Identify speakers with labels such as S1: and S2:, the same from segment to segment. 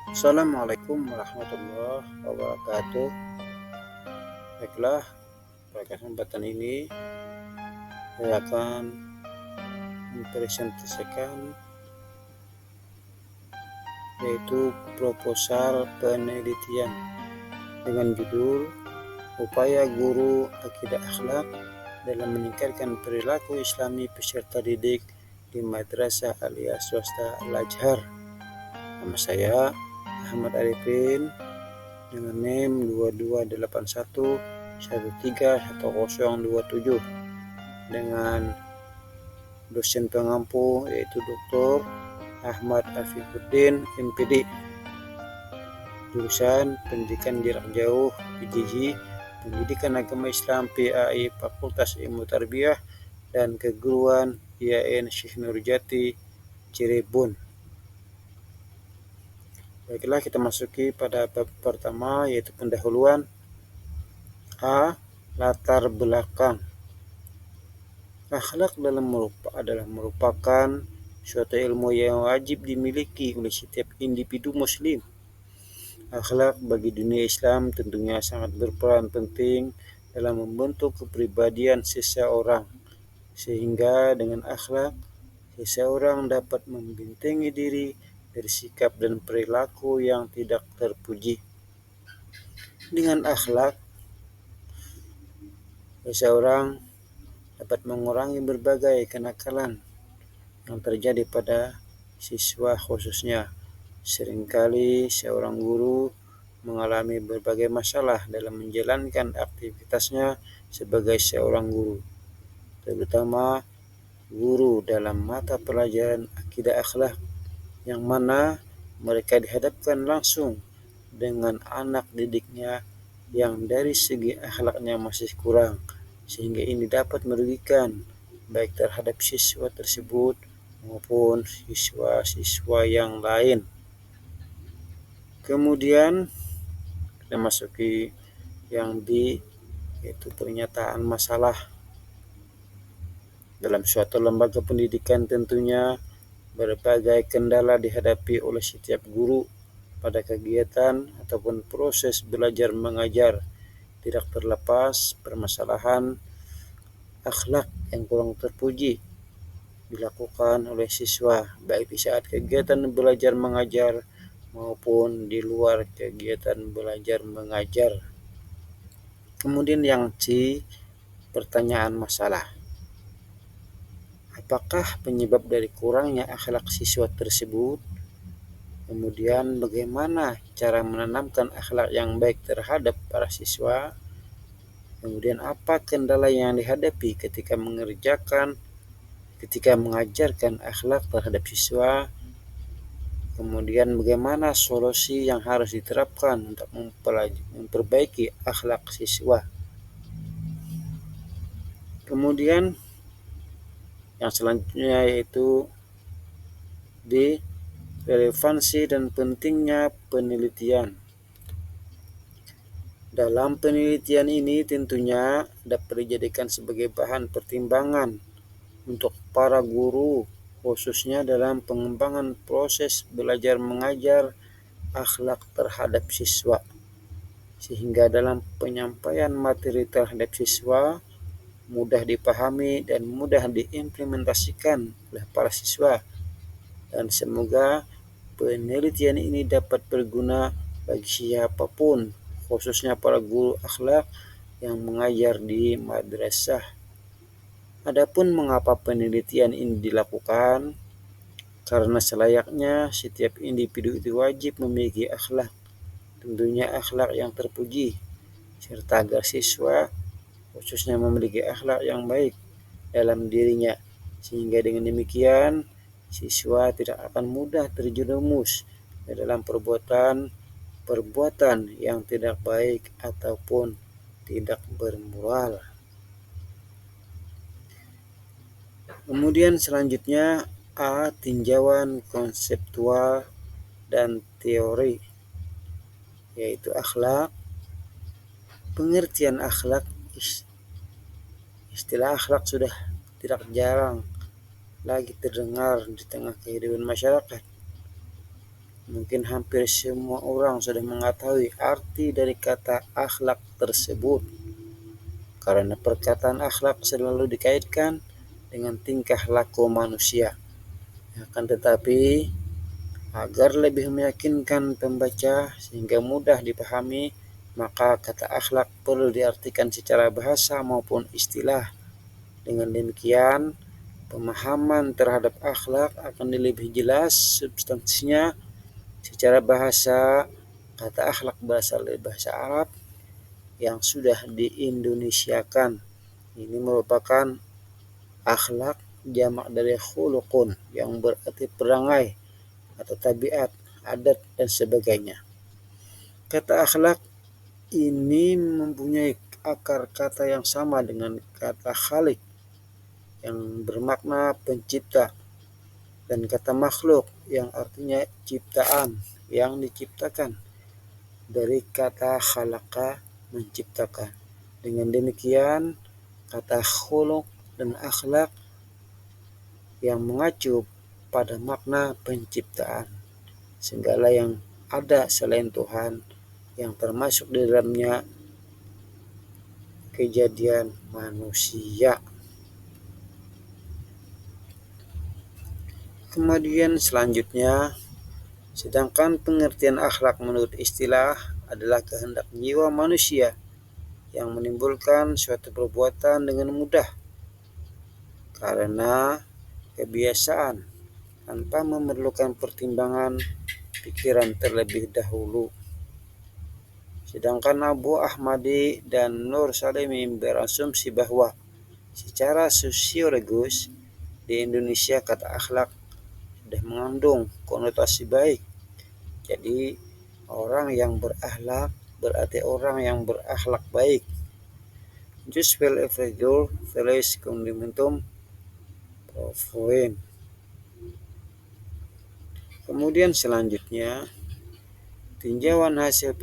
S1: Assalamualaikum warahmatullahi wabarakatuh. Baiklah, pada kesempatan ini saya akan mempresentasikan yaitu proposal penelitian dengan judul Upaya Guru Akidah Akhlak dalam Meningkatkan Perilaku Islami Peserta Didik di Madrasah Aliyah Swasta Al-Azhar. Nama saya Ahmad Arifin dengan NIM 2281131027 dengan dosen pengampu yaitu Dr. Ahmad Afifuddin MPD, jurusan Pendidikan Jarak Jauh PJJ, Pendidikan Agama Islam PAI Fakultas Ilmu Tarbiyah dan Keguruan IAIN Syekh Nurjati Cirebon. Baiklah, kita masuki pada bab pertama yaitu pendahuluan. A. Latar belakang. Akhlak adalah merupakan suatu ilmu yang wajib dimiliki oleh setiap individu muslim. Akhlak bagi dunia Islam tentunya sangat berperan penting dalam membentuk kepribadian seseorang, sehingga dengan akhlak seseorang dapat membentengi diri dari sikap dan perilaku yang tidak terpuji. Dengan akhlak, seseorang dapat mengurangi berbagai kenakalan yang terjadi pada siswa khususnya. Seringkali seorang guru mengalami berbagai masalah dalam menjalankan aktivitasnya sebagai seorang guru, terutama guru dalam mata pelajaran akidah akhlak, yang mana mereka dihadapkan langsung dengan anak didiknya yang dari segi akhlaknya masih kurang, sehingga ini dapat merugikan baik terhadap siswa tersebut maupun siswa-siswa yang lain. Kemudian kita masuki yang B, yaitu pernyataan masalah. Dalam suatu lembaga pendidikan tentunya berbagai kendala dihadapi oleh setiap guru pada kegiatan ataupun proses belajar mengajar, tidak terlepas permasalahan akhlak yang kurang terpuji dilakukan oleh siswa baik di saat kegiatan belajar mengajar maupun di luar kegiatan belajar mengajar. Kemudian yang C, pertanyaan masalah. Apakah penyebab dari kurangnya akhlak siswa tersebut? Kemudian bagaimana cara menanamkan akhlak yang baik terhadap para siswa? Kemudian apa kendala yang dihadapi ketika mengajarkan akhlak terhadap siswa? Kemudian bagaimana solusi yang harus diterapkan untuk memperbaiki akhlak siswa? Kemudian yang selanjutnya yaitu D, relevansi dan pentingnya penelitian. Dalam penelitian ini tentunya dapat dijadikan sebagai bahan pertimbangan untuk para guru, khususnya dalam pengembangan proses belajar mengajar akhlak terhadap siswa, sehingga dalam penyampaian materi terhadap siswa mudah dipahami dan mudah diimplementasikan oleh para siswa. Dan semoga penelitian ini dapat berguna bagi siapapun, khususnya para guru akhlak yang mengajar di madrasah. Adapun mengapa penelitian ini dilakukan? Karena selayaknya setiap individu itu wajib memiliki akhlak, tentunya akhlak yang terpuji, serta agar siswa khususnya memiliki akhlak yang baik dalam dirinya, sehingga dengan demikian siswa tidak akan mudah terjerumus dalam perbuatan yang tidak baik ataupun tidak bermoral. Kemudian selanjutnya A, tinjauan konseptual dan teori, yaitu akhlak. Pengertian akhlak, istilah akhlak sudah tidak jarang lagi terdengar di tengah kehidupan masyarakat. Mungkin hampir semua orang sudah mengetahui arti dari kata akhlak tersebut, karena perkataan akhlak selalu dikaitkan dengan tingkah laku manusia. Akan tetapi, agar lebih meyakinkan pembaca sehingga mudah dipahami, maka kata akhlak perlu diartikan secara bahasa maupun istilah. Dengan demikian, pemahaman terhadap akhlak akan lebih jelas substansinya. Secara bahasa, kata akhlak berasal dari bahasa Arab yang sudah diindonesiakan. Ini merupakan akhlak jamak dari khuluqun yang berarti perangai atau tabiat, adat, dan sebagainya. Kata akhlak ini mempunyai akar kata yang sama dengan kata khalik yang bermakna pencipta, dan kata makhluk yang artinya ciptaan yang diciptakan dari kata khalaqa menciptakan. Dengan demikian, kata khuluq dan akhlak yang mengacu pada makna penciptaan. Segala yang ada selain Tuhan yang termasuk di dalamnya kejadian manusia. Kemudian selanjutnya, sedangkan pengertian akhlak menurut istilah adalah kehendak jiwa manusia yang menimbulkan suatu perbuatan dengan mudah karena kebiasaan tanpa memerlukan pertimbangan pikiran terlebih dahulu. Sedangkan Abu Ahmadi dan Nur Salimi berasumsi bahwa secara sosiologis di Indonesia kata akhlak sudah mengandung konotasi baik. Jadi orang yang berakhlak berarti orang yang berakhlak baik. Just well effigur felis condimentum profuim. Kemudian selanjutnya, tinjauan hasil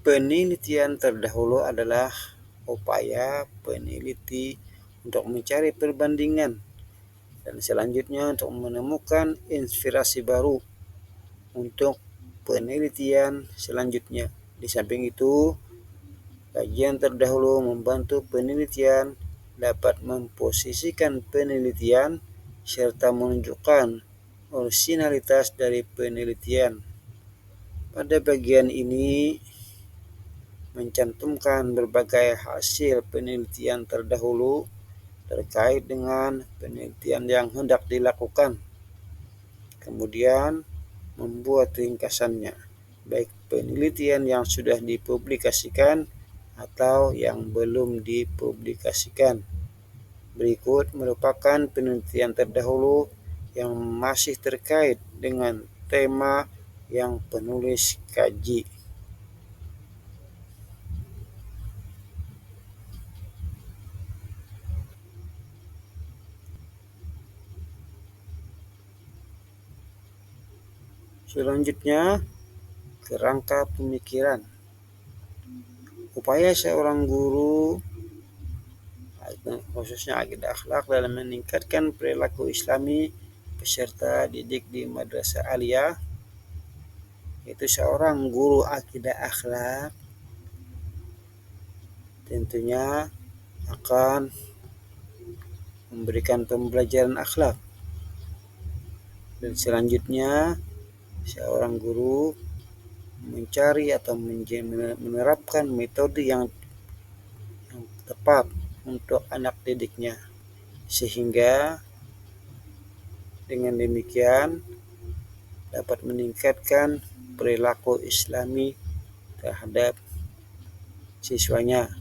S1: penelitian terdahulu adalah upaya peneliti untuk mencari perbandingan dan selanjutnya untuk menemukan inspirasi baru untuk penelitian selanjutnya. Di samping itu, kajian terdahulu membantu penelitian dapat memposisikan penelitian serta menunjukkan orisinalitas dari penelitian. Pada bagian ini mencantumkan berbagai hasil penelitian terdahulu terkait dengan penelitian yang hendak dilakukan. Kemudian membuat ringkasannya, baik penelitian yang sudah dipublikasikan atau yang belum dipublikasikan. Berikut merupakan penelitian terdahulu yang masih terkait dengan tema yang penulis kaji. Selanjutnya, kerangka pemikiran. Upaya seorang guru, khususnya akidah akhlak, dalam meningkatkan perilaku islami peserta didik di madrasah aliyah, yaitu seorang guru akidah akhlak tentunya akan memberikan pembelajaran akhlak. Dan selanjutnya, seorang guru mencari atau menerapkan metode yang tepat untuk anak didiknya, sehingga dengan demikian dapat meningkatkan perilaku islami terhadap siswanya.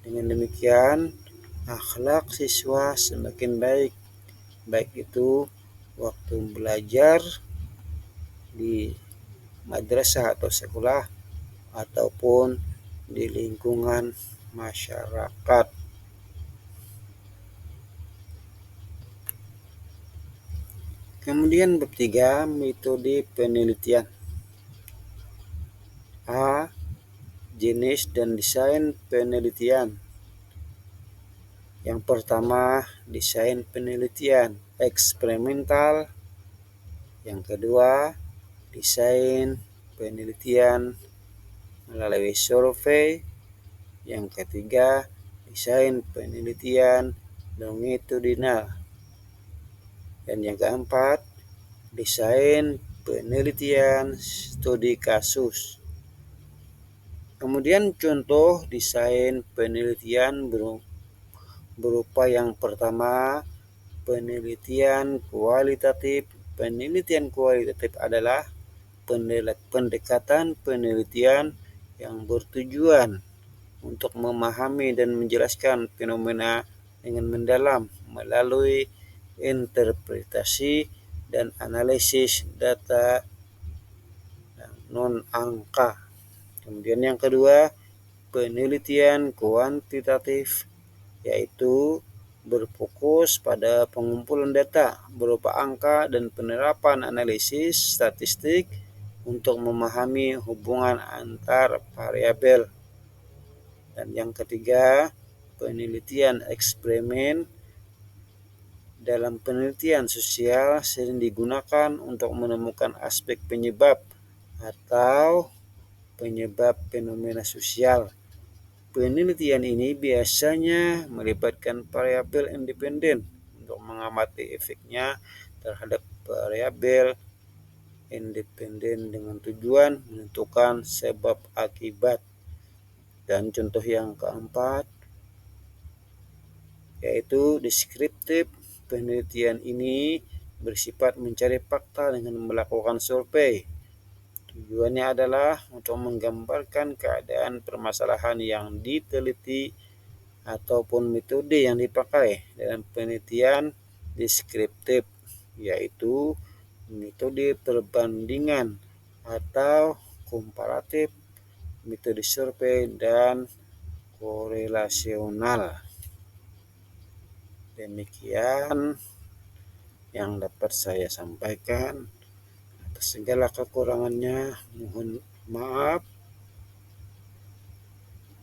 S1: Dengan demikian, akhlak siswa semakin baik, baik itu waktu belajar di madrasah atau sekolah ataupun di lingkungan masyarakat. Kemudian bab 3, metode penelitian. A. Jenis dan desain penelitian. Yang pertama, desain penelitian eksperimental. Yang kedua, desain penelitian melalui survei. Yang ketiga, desain penelitian longitudinal. Dan yang keempat, desain penelitian studi kasus. Kemudian contoh desain penelitian berupa yang pertama, penelitian kualitatif. Penelitian kualitatif adalah pendekatan penelitian yang bertujuan untuk memahami dan menjelaskan fenomena dengan mendalam melalui interpretasi dan analisis data non-angka. Kemudian yang kedua, penelitian kuantitatif, yaitu berfokus pada pengumpulan data berupa angka dan penerapan analisis statistik untuk memahami hubungan antar variabel. Dan yang ketiga, penelitian eksperimen. Dalam penelitian sosial sering digunakan untuk menemukan aspek penyebab atau penyebab fenomena sosial. Penelitian ini biasanya melibatkan variabel independen untuk mengamati efeknya terhadap variabel independen dengan tujuan menentukan sebab akibat. Dan contoh yang keempat, yaitu deskriptif. Penelitian ini bersifat mencari fakta dengan melakukan survei. Tujuannya adalah untuk menggambarkan keadaan permasalahan yang diteliti ataupun metode yang dipakai dalam penelitian deskriptif, yaitu metode perbandingan atau komparatif, metode survei, dan korelasional. Demikian yang dapat saya sampaikan. Atas segala kekurangannya mohon maaf.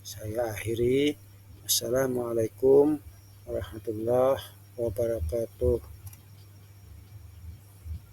S1: Saya akhiri. Assalamualaikum warahmatullahi wabarakatuh.